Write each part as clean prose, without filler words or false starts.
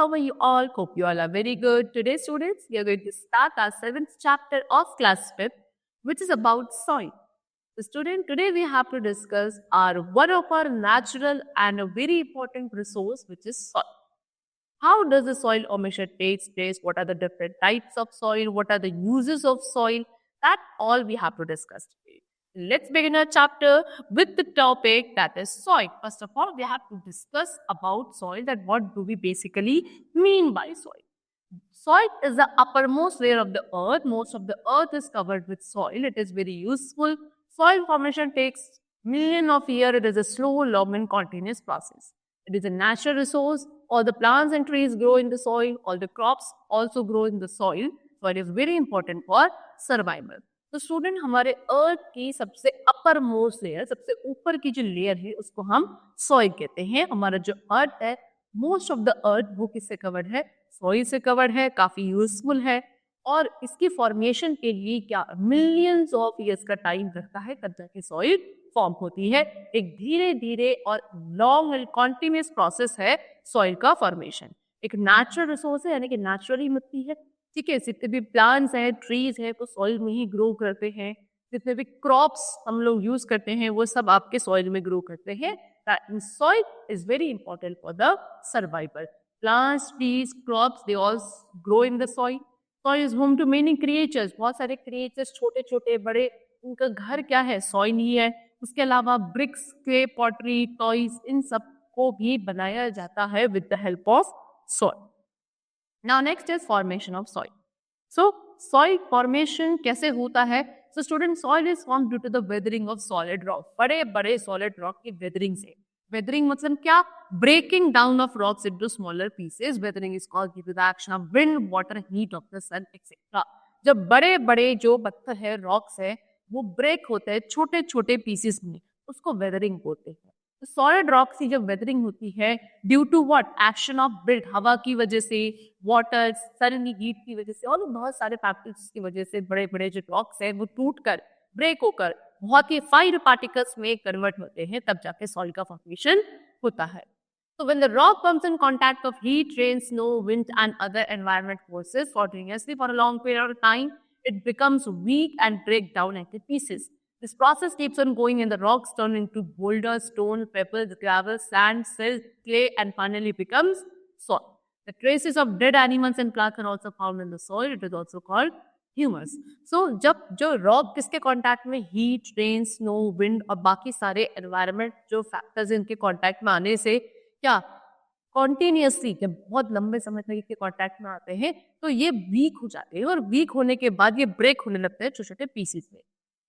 how are you all? Hope you all are very good. Today, students, we are going to start our 7th chapter of class 5th, which is about soil. So, student, today we have to discuss one of our natural and a very important resource, which is soil. How does the soil omission takes place? What are the different types of soil? What are the uses of soil? That all we have to discuss today. Let's begin our chapter with the topic that is soil. First of all, we have to discuss about soil, that what do we basically mean by soil. Soil is the uppermost layer of the earth. Most of the earth is covered with soil. It is very useful. Soil formation takes millions of years. It is a slow, long and continuous process. It is a natural resource. All the plants and trees grow in the soil. All the crops also grow in the soil. Soil is very important for survival. तो student हमारे अर्थ की सबसे upper most layer, सबसे ऊपर की जो layer है उसको हम सॉइल कहते हैं. हमारा जो अर्थ है, मोस्ट ऑफ द अर्थ वो किससे कवर्ड है? सॉइल से कवर्ड है. काफी यूजफुल है और इसकी फॉर्मेशन के लिए क्या मिलियंस ऑफ ईयर्स का टाइम लगता है तब जाके सॉइल फॉर्म होती है. एक धीरे धीरे और लॉन्ग एंड कॉन्टिन्यूस प्रोसेस है सॉइल का फॉर्मेशन. एक नेचुरल रिसोर्स है, यानी कि नेचुरली मिलती है. ठीक है, जितने भी प्लांट्स हैं, ट्रीज हैं, वो सॉइल में ही ग्रो करते हैं. जितने भी क्रॉप्स हम लोग यूज करते हैं वो सब आपके सॉइल में ग्रो करते हैं. Soil is very important for the survival. Plants, trees, crops, they all grow in the soil. Soil is home to many creatures. बहुत सारे क्रिएचर्स, छोटे छोटे बड़े, उनका घर क्या है? सॉइल ही है. उसके अलावा ब्रिक्स, क्ले, पॉटरी, टॉयज, इन सब को भी बनाया जाता है with the help of soil. Now next is formation of soil. So soil formation कैसे होता है? So student, soil is formed due to the weathering of solid rock. बड़े बड़े solid rock की weathering से. Weathering मतलब क्या? Breaking down of rocks into smaller pieces. Weathering is caused due to the action of wind, water, heat of the sun, etc. जब बड़े बड़े जो पत्थर है, rocks है, वो break होते हैं छोटे छोटे pieces में, उसको weathering बोलते हैं. सॉलिड रॉक की जब वेदरिंग होती है due to what? Action of wind, हवा की वजह से, वाटर, सन की हीट की वजह से और बहुत सारे फैक्टर्स की वजह से बड़े बड़े जो रॉक्स हैं वो टूटकर, ब्रेक होकर बहुत ही फाइन पार्टिकल्स में कन्वर्ट होते हैं. तब जाके सॉइल का फॉर्मेशन होता है. So when the rock comes in contact of heat, rain, snow, wind and other environment forces continuously for a long period of time, it becomes weak and break down into pieces. This process keeps on going and the rocks turn into boulders, stone, pebbles, gravel, sand, silt, clay and finally becomes soil. The traces of dead animals and plants are also found in the soil. It is also called humus. So जब जो rock किसके contact में? Heat, rain, snow, wind और बाकी सारे environment जो factors इनके contact में आने से क्या कॉन्टिन्यूसली जब बहुत लंबे समय तक इसके कांटेक्ट में आते हैं तो ये वीक हो जाते हैं और वीक होने के बाद ये ब्रेक होने लगते हैं छोटे छोटे पीसेस में.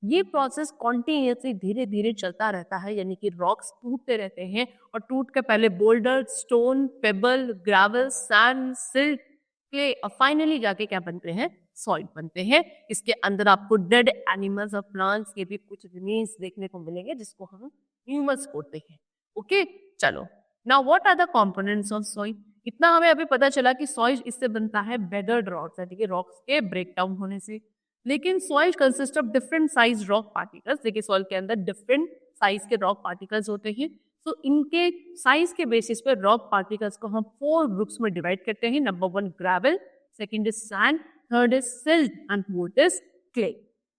ये प्रोसेस कॉन्टिन्यूसली धीरे धीरे चलता रहता है, यानी कि रॉक्स टूटते रहते हैं और टूट के पहले boulder, stone, payable, gravel, sand, silt, clay और फाइनली जाके क्या बनते हैं? सॉइल बनते हैं. इसके अंदर आपको डेड एनिमल्स और प्लांट्स के भी कुछ रिमेन्स देखने को मिलेंगे जिसको हम ह्यूमस बोलते हैं. ओके, चलो. Now what are the components of soil? इतना हमें अभी पता चला कि सॉइल इससे बनता है वेदर्ड रॉक्स, यानी कि रॉक्स के ब्रेक डाउन होने से. लेकिन soil consist of different size rock particles. देखिए सॉइल के अंदर डिफरेंट साइज के रॉक पार्टिकल्स होते हैं. तो इनके साइज के बेसिस पे रॉक पार्टिकल्स को हम 4 ग्रुप्स में डिवाइड करते हैं. Number 1 gravel, second is sand, third is silt and fourth is clay.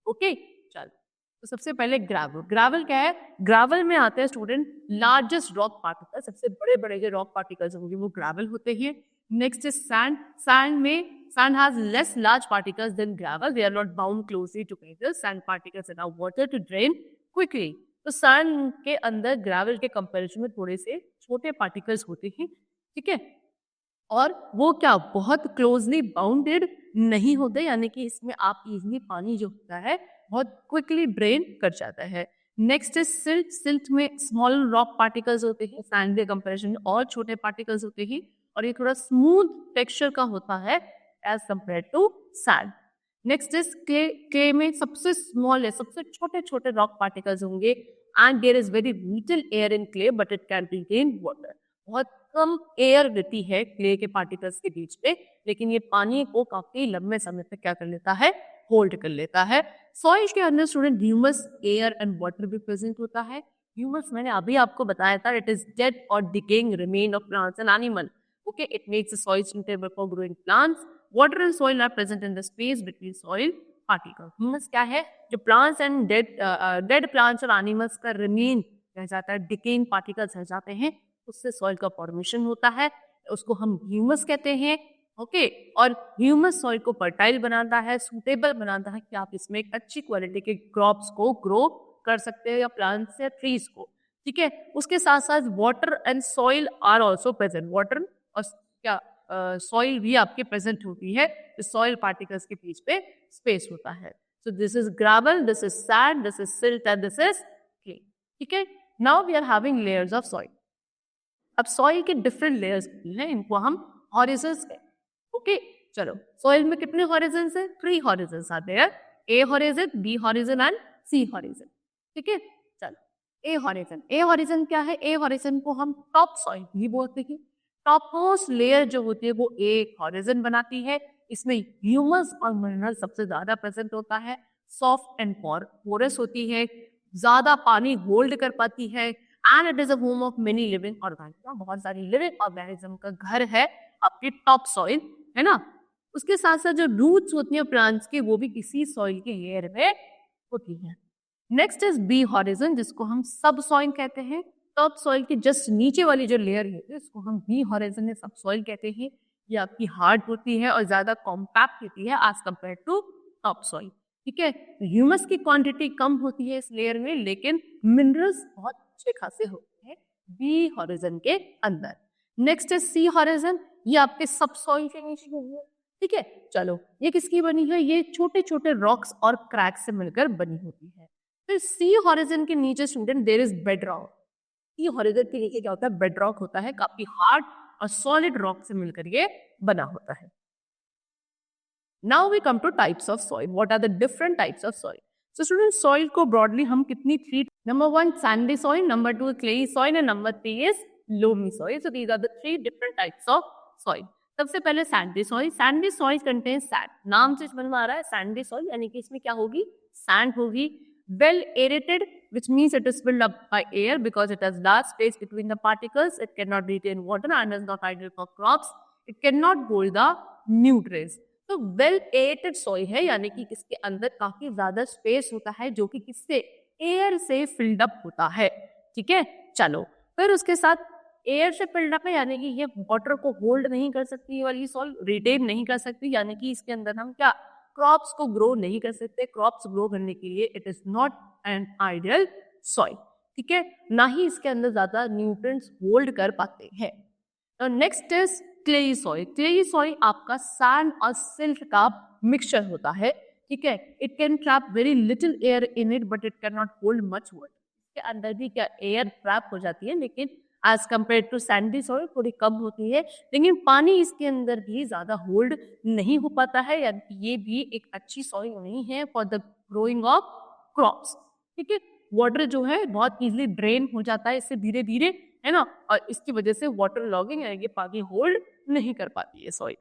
Okay, चलो. तो सबसे पहले ग्रेवल. ग्रेवल क्या है? ग्रेवल में आते हैं स्टूडेंट लार्जेस्ट रॉक पार्टिकल. सबसे बड़े बड़े जो रॉक पार्टिकल्स होंगे वो ग्रेवल होते हैं. Next is sand. सैंड में sand has less large particles than gravel. They are not bound closely together. Sand particles allow water to drain quickly. तो sand के अंदर gravel के कंपैरिजन में थोड़े से छोटे पार्टिकल्स होते हैं. ठीक है, और वो क्या बहुत क्लोजली बाउंडेड नहीं होते, यानी कि इसमें आप इजीली पानी जो होता है बहुत क्विकली ड्रेन कर जाता है. Next is silt. सिल्ट में स्मॉल रॉक पार्टिकल्स होते हैं, सैंड के कंपैरिजन में और छोटे पार्टिकल्स होते हैं और ये थोड़ा स्मूथ टेक्सचर का होता है as compared to sand. Next is clay. Clay में सबसे small है, सबसे छोटे छोटे rock particles होंगे and there is very little air in clay but it can contain water. बहुत कम एयर रहती है क्ले के पार्टिकल्स के बीच में, लेकिन ये पानी को काफी लंबे समय तक क्या कर लेता है? होल्ड कर लेता है. सॉइल के अंदर student humus, air and water भी प्रेजेंट होता है. ह्यूमस मैंने अभी आपको बताया था, इट इज डेड और decaying remain of plants and animal. Okay, it makes the soil suitable for growing plants. Water and soil are present in the space between soil particles. Humus क्या है? जो plants and dead plants और animals का remain रह जाता है, decaying particles रह जाते हैं, उससे soil का formation होता है, उसको हम humus कहते हैं. ओके, और ह्यूमस सॉइल को फर्टाइल बनाता है, सूटेबल बनाता है कि आप इसमें एक अच्छी क्वालिटी के क्रॉप्स को ग्रो कर सकते हैं या प्लांट्स या ट्रीज को. ठीक है, उसके साथ साथ water and soil are also present. Water और क्या सॉइल भी आपके प्रेजेंट होती है. सॉइल पार्टिकल्स के बीच पे स्पेस होता है. So this is gravel, this is sand, this is silt and this is clay. ठीक है, now we are having layers of soil. अब सॉइल के डिफरेंट लेयर्स हैं, इनको हम हॉरिजन्स कहते हैं. ओके, चलो, सॉइल में कितने हॉरिजन्स हैं? 3 हॉरिजन्स आते हैं, A horizon, B horizon and C horizon. ठीक है, चलो, ए हॉरिजन. ए हॉरिजन क्या है? ए हॉरिजन को हम टॉप सॉइल भी बोलते हैं. टॉप मोस्ट लेयर जो होती है वो एक हॉरिजन बनाती है. इसमें ह्यूमस और मिनरल सबसे ज्यादा प्रेजेंट होता है. सॉफ्ट एंड पोरस होती है, ज्यादा पानी होल्ड कर पाती है. And it is a home of many living organism. बहुत सारी लिविंग ऑर्गेनिज्म का घर है आपकी टॉप सॉइल, है ना. उसके साथ साथ जो रूट्स होती हैं प्लांट्स की, वो भी किसी सॉइल के लेयर में होती हैं. नेक्स्ट इज बी हॉरिजन, जिसको हम सब सॉइल कहते हैं. टॉप सॉइल के जस्ट नीचे वाली जो लेयर है इसको हम बी हॉरिजन या सब सॉइल कहते हैं. ये आपकी हार्ड होती है और ज्यादा कॉम्पैक्ट होती है as compare to top soil. ठीक है, ह्यूमस की क्वांटिटी कम होती है इस लेयर में, लेकिन मिनरल्स बहुत अच्छे खासे होते हैं बी हॉरिजन के अंदर. नेक्स्ट है सी हॉरिजन, ये आपके सब सॉइल के नीचे बनी है. ठीक है, चलो, ये किसकी बनी है? ये छोटे छोटे रॉक्स और क्रैक्स से मिलकर बनी होती है. फिर सी हॉरिजन के नीचे student there is bedrock. C horizon के नीचे क्या होता है? बेडरॉक होता है, काफी हार्ड और सॉलिड रॉक से मिलकर ये बना होता है. Now we come to types of soil. What are the different types of soil? So student, soil को ब्रॉडली हम कितनी treat? Number 1 sandy soil, number 2 clayey soil and number 3 is loamy soil. So these are the 3 different types of soil. सबसे पहले sandy soil. Sandy soil contain sand. नाम से समझ में आ रहा है सैंडी सॉइल यानी कि इसमें क्या होगी? सैंड होगी. Well aerated, which means it is filled up by air because it has large space between the particles. It cannot retain water and is not ideal for crops. It cannot hold the nutrients. तो well aerated soil है यानी कि इसके अंदर काफी ज्यादा space होता है जो कि किससे? एयर से फिल्ड अप होता है. ठीक है, चलो, फिर उसके साथ एयर से फिल्ड अप है यानी कि ये वाटर को होल्ड नहीं कर सकती, ये वाली सॉइल रिटेन नहीं कर सकती, यानी कि इसके अंदर हम क्या क्रॉप्स को ग्रो नहीं कर सकते. क्रॉप्स ग्रो करने के लिए it is not an ideal soil. ठीक है, ना ही इसके अंदर ज्यादा न्यूट्रिएंट्स होल्ड कर पाते हैं. Next is clayey soil. Clayey soil आपका सैंड और सिल्ट का मिक्सचर होता है. ठीक है, it can trap very little air in it but it can not hold much water. इसके अंदर भी क्या एयर ट्रैप हो जाती है, लेकिन as compare to sandy soil थोड़ी कम होती है. लेकिन पानी इसके अंदर भी ज्यादा होल्ड नहीं हो पाता है, यानी ये भी एक अच्छी सॉइल नहीं है for the growing of crops. ठीक है, वाटर जो है बहुत इजीली ड्रेन हो जाता है इससे धीरे धीरे, है ना, और इसकी वजह से वाटर लॉगिंग यानी कि पानी होल्ड नहीं कर पाती है soil.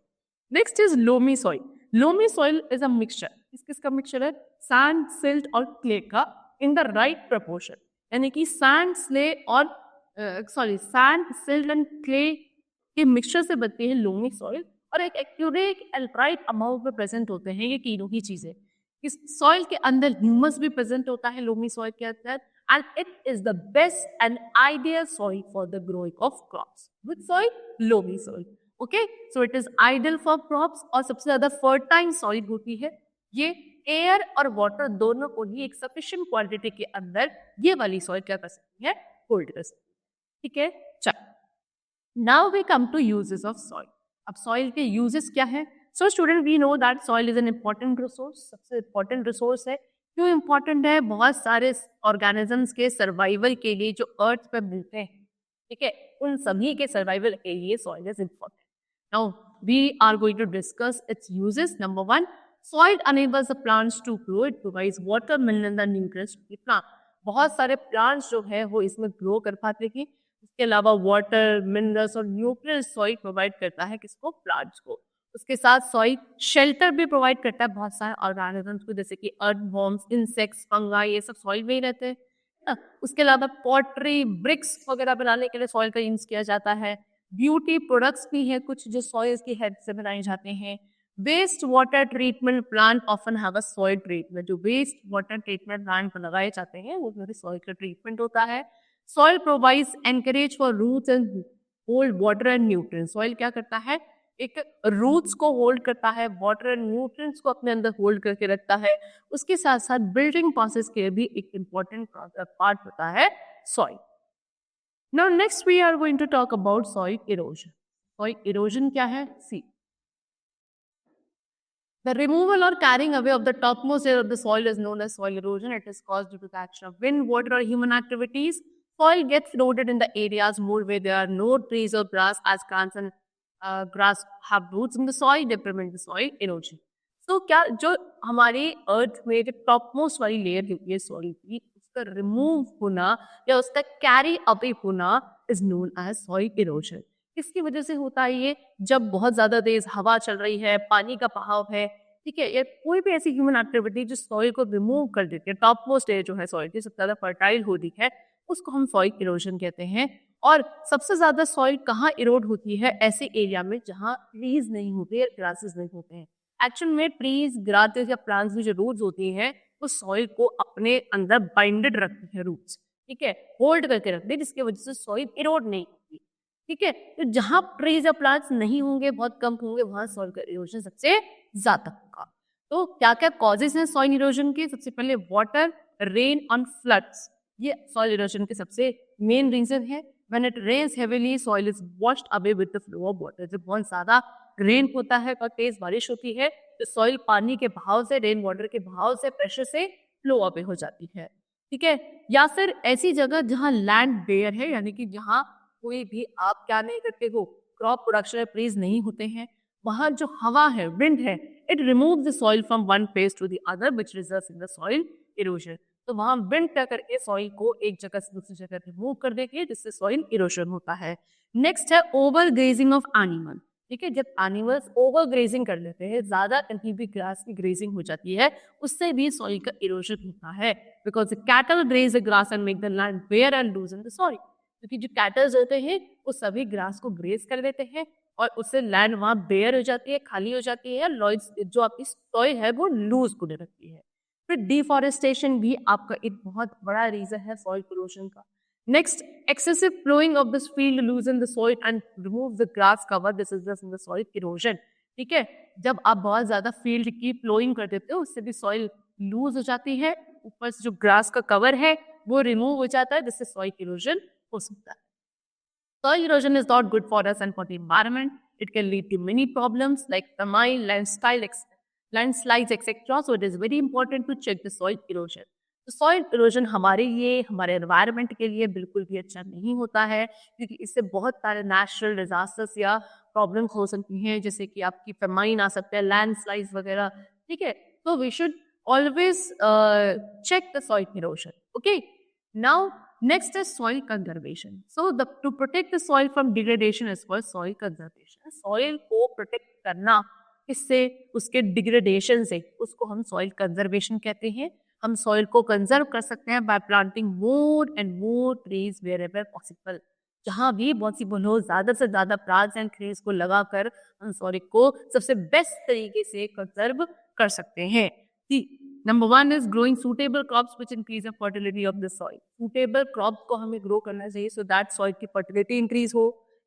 Next is loamy soil. Loamy soil is a mixture. किसका मिक्सचर है? सैंड, सिल्ट और क्ले का इन द राइट प्रपोर्शन. यानी कि सैंड, स्ले और सैंड, सिल्ट एंड क्ले के मिक्सचर से बनती है लोमी सॉइल. और एक एक्यूरेट एंड राइट अमाउंट में प्रेजेंट होते हैं ये तीनों ही चीजें. इस सॉइल के अंदर ह्यूमस भी प्रेजेंट होता है लोमी सॉइल के अंदर, and it is the best and ideal soil for the growing of crops. Which soil? Loamy soil. Okay, so it is ideal for crops और सबसे ज्यादा fertile soil होती है. ये एयर और वाटर दोनों को ही एक sufficient quantity के अंदर ये वाली soil क्या कर सकती है? होल्ड कर सकती है. ठीक है, चलो. Now we come to uses of soil. अब soil के uses क्या है? So student, we know that soil is an important resource. सबसे important resource है. क्यों इम्पोर्टेंट है? बहुत सारे ऑर्गेनिजम्स के सर्वाइवल के लिए जो अर्थ पे मिलते हैं, ठीक है, उन सभी के सर्वाइवल के लिए soil is important. Now we are going to discuss its uses. Number 1, soil enables the plants to grow. It provides water, mineral and nutrients to the plant. बहुत सारे प्लांट्स जो है वो इसमें ग्रो कर पाते हैं. इसके अलावा वाटर, मिनरल्स और न्यूट्रिएंट्स सॉइल प्रोवाइड करता है किसको? प्लांट्स को. उसके साथ सॉइल शेल्टर भी प्रोवाइड करता है बहुत सारे ऑर्गेनिजम्स को, जैसे कि अर्थवॉर्म्स, इंसेक्ट्स, फंगाई, ये सब सॉइल में ही रहते हैं. उसके अलावा पॉटरी, ब्रिक्स वगैरह बनाने के लिए सॉइल का यूज किया जाता है. ब्यूटी प्रोडक्ट्स भी हैं कुछ जो सॉइल की हेल्प से बनाए जाते हैं। Waste water treatment plant often have a soil treatment, जो वेस्ट वाटर ट्रीटमेंट प्लांट लगाए जाते हैं वो मेरे सॉइल का ट्रीटमेंट होता है। Soil provides anchorage for roots and hold water and nutrients. Soil क्या करता है, एक रूट्स को होल्ड करता है, वाटर एंड न्यूट्रिएंट्स को अपने अंदर होल्ड करके रखता है। उसके साथ साथ बिल्डिंग प्रोसेस के लिए भी एक इम्पॉर्टेंट पार्ट होता है soil. Now next we are going to talk about soil erosion. Soil erosion क्या है, सी the removal or carrying away of the topmost layer of the soil is known as soil erosion. It is caused due to the action of wind, water, or human activities. Soil gets eroded in the areas more where there are no trees or grass, as plants and grass have roots in the soil. They prevent the soil erosion. So क्या जो हमारे अर्थ में जो topmost वाली layer होती है soil की, उसका रिमूव होना या उसका कैरी अवे होना is known as soil erosion. किसकी वजह से होता है ये, जब बहुत ज्यादा तेज हवा चल रही है, पानी का बहाव है, ठीक है, या कोई भी ऐसी ह्यूमन एक्टिविटी जो सॉइल को रिमूव कर देती है, टॉप मोस्ट एयर जो है सॉइल की सबसे ज्यादा फर्टाइल होती है, उसको हम सॉइल इरोजन कहते हैं। और सबसे ज्यादा सॉइल कहाँ इरोड होती है, ऐसे एरिया में जहाँ ट्रीज नहीं होते या ग्रासेस नहीं होते हैं। एक्चुअल में ट्रीज, ग्रासेस या प्लांट्स में जो रूट्स होती हैं वो सॉइल को अपने अंदर बाइंडेड रखती है, रूट्स, ठीक है, होल्ड करके रखते हैं, जिसकी वजह से सॉइल इरोड नहीं होती, ठीक है। तो जहां ट्रीज या प्लांट्स नहीं होंगे, बहुत कम होंगे, वहां सॉइल का इरोजन सबसे ज्यादा होगा। तो क्या क्या कॉजेज हैं सॉइल इरोजन के, सबसे पहले वाटर, रेन और फ्लड्स, ये सॉइल इरोजन के सबसे मेन रीजन है। When it rains heavily soil is washed away with the flow of water. जब बहुत ज्यादा रेन होता है और तेज बारिश होती है तो सॉइल पानी के बहाव से, रेन वाटर के बहाव से, प्रेशर से फ्लो अवे हो जाती है, ठीक है। या फिर ऐसी जगह जहां लैंड बेयर है, यानी कि जहां कोई भी आप क्या नहीं करते हो, क्रॉप प्रोडक्शन ट्रीज नहीं होते हैं, वहां जो हवा है, विंड है, it remove the soil from one place to the other which results in the soil erosion. तो वहां विंड क्या करके सॉइल को एक जगह से दूसरी जगह रिमूव कर देती है, जिससे सॉइल इरोजन होता है। नेक्स्ट है ओवर ग्रेजिंग ऑफ एनिमल, ठीक है, जब एनिमल्स ओवर ग्रेजिंग कर लेते हैं, ज्यादा कहीं भी ग्रास की ग्रेजिंग हो जाती है, उससे भी सॉइल का इरोजन होता है। Because cattle graze the grass and make the land bare and loosen the soil. क्योंकि जो कैटल्स होते हैं वो सभी ग्रास को ग्रेज कर देते हैं और उससे लैंड वहां बेयर हो जाती है, खाली हो जाती है, लॉइड्स जो आपकी सॉइल है वो लूज होने लगती है। फिर डिफॉरेस्टेशन भी आपका एक बहुत बड़ा रीजन है सॉइल इरोजन का। Next, excessive flowing of this field loosen the soil and remove the grass cover, this is the soil erosion, ठीक है। जब आप बहुत ज्यादा फील्ड की फ्लोइंग कर देते हो उससे भी सॉइल लूज हो जाती है, ऊपर से जो ग्रास का कवर है वो रिमूव हो जाता है, जिससे सॉइल इरोजन हो सकता है। Soil erosion is not good for us and for the environment. It can lead to many problems like famine, landslides, etc. So it is very important to check the soil erosion. तो soil erosion हमारे लिए, हमारे environment के लिए बिल्कुल भी अच्छा नहीं होता है, क्योंकि इससे बहुत सारे नेचुरल डिजास्टर्स या प्रॉब्लम्स हो सकती हैं, जैसे कि आपकी फेमाइन आ सकते हैं, लैंडस्लाइड्स वगैरह, ठीक है। तो we should always check the soil erosion. Okay. Now, next is soil conservation. So, to protect the soil from degradation is called soil conservation. Soil को protect करना, इससे उसके डिग्रेडेशन से, उसको हम सॉइल कंजर्वेशन कहते हैं। हम सॉइल को कंजर्व कर सकते हैं bye planting more and more trees wherever possible. जहां भी पॉसिबल हो, ज्यादा से ज्यादा प्लांट्स एंड ट्रीज को लगाकर हम सॉइल को सबसे बेस्ट तरीके से कंजर्व कर सकते हैं। Number 1 is growing suitable crops which increase the fertility of the soil. Suitable crop को हमें ग्रो करना चाहिए सो दैट सॉइल की फर्टिलिटी इंक्रीज हो,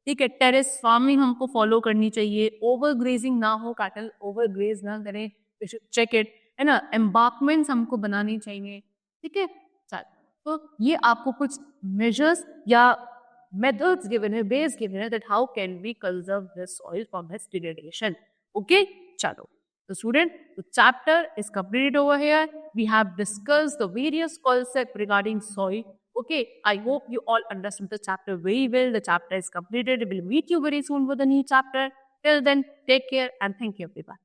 ठीक है। टेरेस फार्मिंग हमको फॉलो करनी चाहिए, ओवर ग्रेजिंग ना हो, कैटल ओवर ग्रेज ना करें, वी शुड चेक इट, है ना। एम्बार्कमेंट्स हमको बनानी चाहिए, ठीक है। तो ये आपको कुछ मेजर्स या methods given है, base given है, that how can we conserve the soil from its degradation. Okay, chalo. So student, the chapter is completed over here. We have discussed the various concepts regarding soil. Okay, I hope you all understood the chapter very well. The chapter is completed. We will meet you very soon with a new chapter. Till then, take care and thank you everyone.